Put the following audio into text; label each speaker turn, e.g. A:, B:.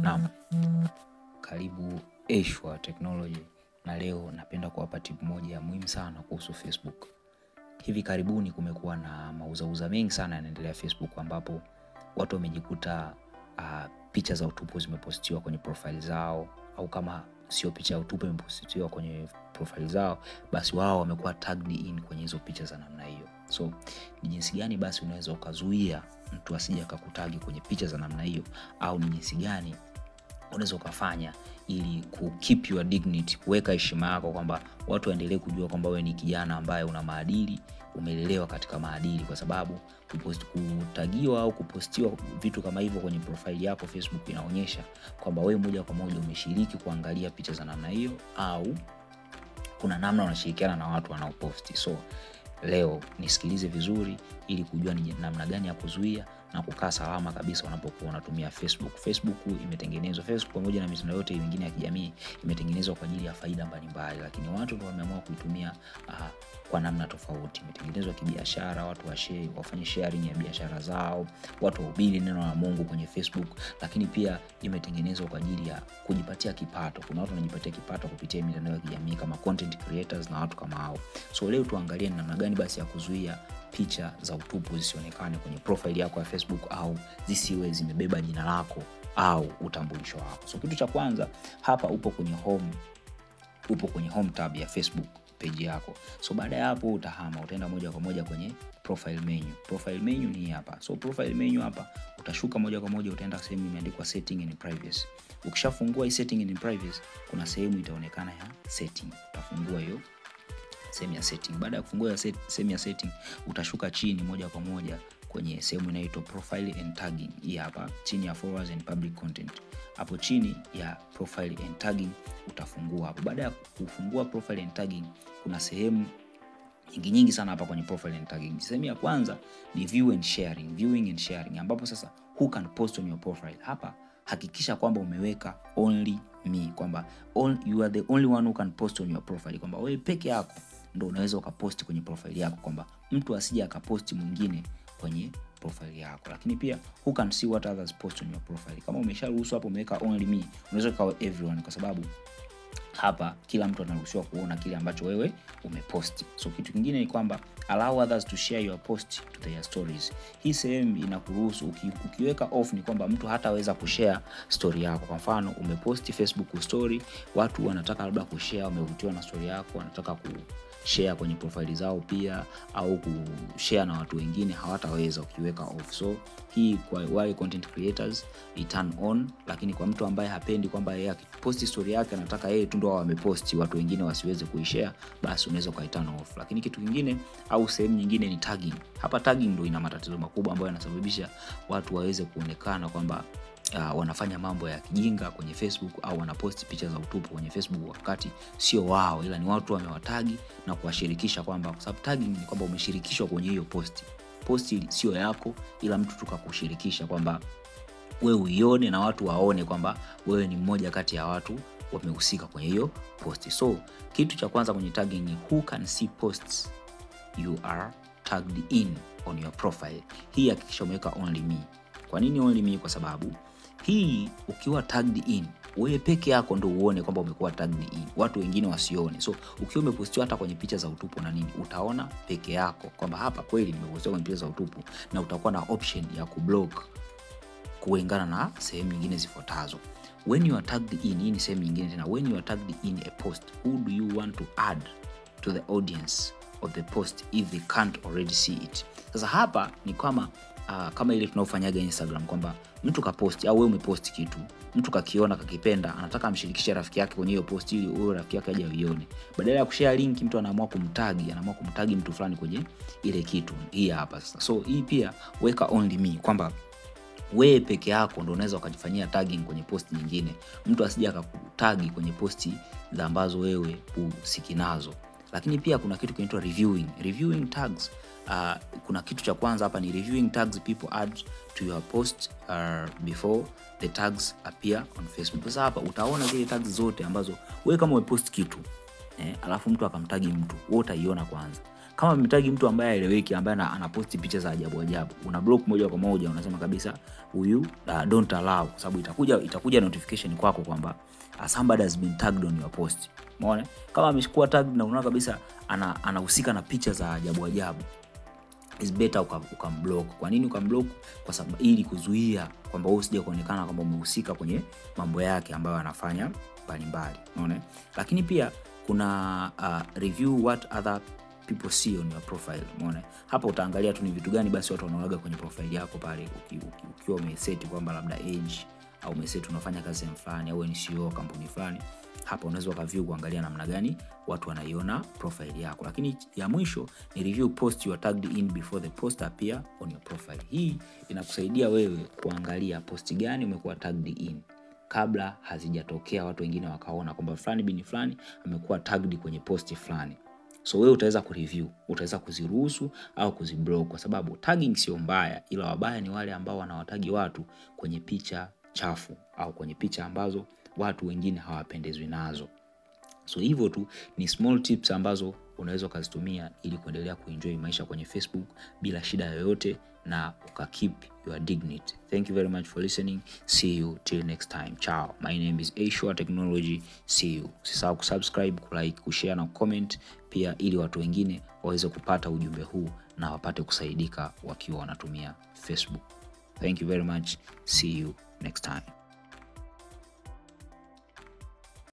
A: Naam, karibu Ashwa Technology, na leo napenda kuwapa tip moja ya muhimu sana kuhusu Facebook. Hivi karibuni kumekuwa na mauzauza mengi sana yanaendelea Facebook, ambapo watu wamejikuta picha za utupu zimepostiwa kwenye profile zao, au kama sio picha ya utupu imepostiwa kwenye profile zao, basi wao wamekuwa tagged in kwenye hizo picha za namna hiyo. So ni jinsi gani basi unaweza ukazuia mtu asije akakutagi kwenye picha za namna hiyo, au ni jinsi gani unaweza ukafanya ili ku keep your dignity, kuweka heshima yako, kwamba watu waendelee kujua kwamba wewe ni kijana ambaye una maadili, umelelewa katika maadili. Kwa sababu kutagiwa au kupostiwa vitu kama hivyo kwenye profile yako Facebook inaonyesha kwamba wewe moja kwa moja umeshiriki kuangalia picha za namna hiyo, au kuna namna unashirikiana na watu wanaoposti. So leo nisikilize vizuri ili kujua ni namna gani ya kuzuia na kukaa salama kabisa unapokuwa unatumia Facebook. Facebook imetengenezwa, Facebook pamoja na mitandao yote mingine ya kijamii imetengenezwa kwa ajili ya faida mbalimbali, lakini watu ndio wameamua kuitumia kwa namna tofauti. Imetengenezwa kibiashara, watu wafanye sharing ya biashara zao, watu wahubiri neno la Mungu kwenye Facebook, lakini pia imetengenezwa kwa ajili ya kujipatia kipato. Kuna watu wanajipatia kipato kupitia mitandao ya kijamii kama content creators na watu kama hao. So leo tuangalie namna gani basi ya kuzuia picha za utupu zisionekane kwenye profile yako ya Facebook, au zisiwe zimebeba jina lako au utambulisho wako. So kitu cha kwanza, hapa upo kwenye home tab ya Facebook page yako. So baada ya hapo utaenda moja kwa moja kwenye profile menu. Profile menu ni hapa. So profile menu hapa utashuka moja kwa moja, utaenda sehemu imeandikwa setting and privacy. Ukishafungua hii setting and privacy, kuna sehemu itaonekana ya setting. Utafungua hiyo sehemu ya setting. Baada ya kufungua sehemu ya setting, utashuka chini moja kwa moja kwenye sehemu inaitwa profile and tagging. Hii hapa chini ya followers and public content. Hapo chini ya profile and tagging utafungua hapo. Baada ya kufungua profile and tagging, kuna sehemu nyingi sana hapa kwenye profile and tagging. Sehemu ya kwanza ni viewing and sharing, ambapo sasa who can post on your profile. Hapa hakikisha kwamba umeweka only me, kwamba you are the only one who can post on your profile, kwamba wewe peke yako ndio unaweza ukapost kwenye profile yako, kwamba mtu asije akaposti mwingine kwenye profile yako. Lakini pia who can see what others post on your profile. Kama umesharuhusu hapo umeweka only me, unaweza kawa everyone, kwa sababu hapa kila mtu anaruhusiwa kuona kile ambacho wewe umeposti. So kitu kingine ni kwamba allow others to share your post to their stories. Hii sehemu inakuruhusu, ukiweka off ni kwamba mtu hataweza kushare story yako. Kwa mfano umeposti Facebook story, watu wanataka labda kushare, wamevutiwa na story yako, wanataka kushare kwenye profile zao pia, au kushare na watu wengine, hawataweza ukiweka off. So hii kwa wale content creators i turn on, lakini kwa mtu ambaye hapendi kwamba yeye akiposti story yake anataka yeye tu ndio ameposti, watu wengine wasiweze kuishare, basi unaweza turn off. Lakini kitu kingine au sehemu nyingine ni tagging. Hapa tagging ndio ina matatizo makubwa ambayo yanasababisha watu waweze kuonekana kwamba wanafanya mambo ya kijinga kwenye Facebook, au wanaposti picha za utupu kwenye Facebook wakati sio wao, ila ni watu wamewatagi na kuwashirikisha, kwamba kwa sababu tagging ni kwamba umeshirikishwa kwenye hiyo posti sio yako, ila mtu tukakushirikisha kwamba wewe uione na watu waone kwamba wewe ni mmoja kati ya watu wamehusika kwenye hiyo posti. So kitu cha kwanza kwenye tagging ni who can see posts you are tagged in on your profile. Hii hakikisha umeweka only me. Kwa nini only me? Kwa sababu hii ukiwa tagged in, wewe peke yako ndio uone kwamba umekuwa tagged in, watu wengine wasione. So ukiwa umepostiwa hata kwenye picha za utupu na nini, utaona peke yako kwamba hapa kweli nimepostiwa kwenye picha za utupu, na utakuwa na option ya kublock kulingana na sehemu nyingine zifuatazo. When you are tagged in, hii ni sehemu nyingine tena. When you are tagged in a post, who do you want to add to the audience of the post if they can't already see it? Sasa hapa ni kama ile tunaofanyaga Instagram, kwamba mtu kaposti au wewe umeposti kitu, mtu kakiona kakipenda, anataka amshirikishe rafiki yake kwenye hiyo post ili huyo rafiki yake aje aione. Badala ya kushare link, mtu anaamua kumtagi mtu fulani kwenye ile kitu. Hii hapa sasa. So hii pia weka only me, kwamba wewe peke yako ndio unaweza ukajifanyia tagging kwenye post nyingine, mtu asije akakutagi kwenye posti za ambazo wewe usiki nazo. Lakini pia kuna kitu kinaitwa reviewing tags. Kuna kitu cha kwanza hapa ni reviewing tags people add to your post before the tags appear on Facebook. Sasa hapa utaona zile tags zote ambazo wewe kama umepost kitu alafu mtu akamtagi mtu, wewe utaiona kwanza. Kama umetagi mtu ambaye haeleweki, ambaye anaposti picha za ajabu ajabu, una block moja kwa moja, unasema kabisa huyu don't allow, kwa sababu itakuja notification kwako kwamba somebody has been tagged on your post. Umeona? Kama ameshikua tag na unaona kabisa anahusika na picha za ajabu ajabu, is better ukamblock. Kwa nini ukamblock? Kwa sababu ili kuzuia kwamba wewe usije kuonekana kwamba umehusika kwenye mambo yake ambayo anafanya mbalimbali. Unaona? Lakini pia kuna review what other people see on your profile. Umeona? Hapa utaangalia tu ni vitu gani basi watu wanaonaga kwenye profile yako pale, ukiwa umeset kwamba labda age au umeset unafanya kazi sehemu fulani au ni CEO kampuni fulani. Hapa unaweza ukaview kuangalia namna gani watu wanaiona profile yako. Lakini ya mwisho ni review post you are tagged in before the post appear on your profile. Hii inakusaidia wewe kuangalia post gani umekuwa tagged in kabla hazijatokea watu wengine wakaona kwamba fulani bin fulani amekuwa tagged kwenye post fulani. So wewe utaweza kureview, utaweza kuziruhusu au kuziblock, kwa sababu tagging sio mbaya, ila wabaya ni wale ambao wanawatagi watu kwenye picha chafu au kwenye picha ambazo watu wengine hawapendezwi nazo. So hivyo tu ni small tips ambazo unaweza kuzitumia ili kuendelea kuenjoy maisha kwenye Facebook bila shida yoyote na keep your dignity. Thank you very much for listening. See you till next time. Ciao. My name is Chafu Technology. See you. Usisahau kusubscribe, kulike, kushare na comment pia, ili watu wengine waweze kupata ujumbe huu na wapate kusaidika wakiwa wanatumia Facebook. Thank you very much. See you next time.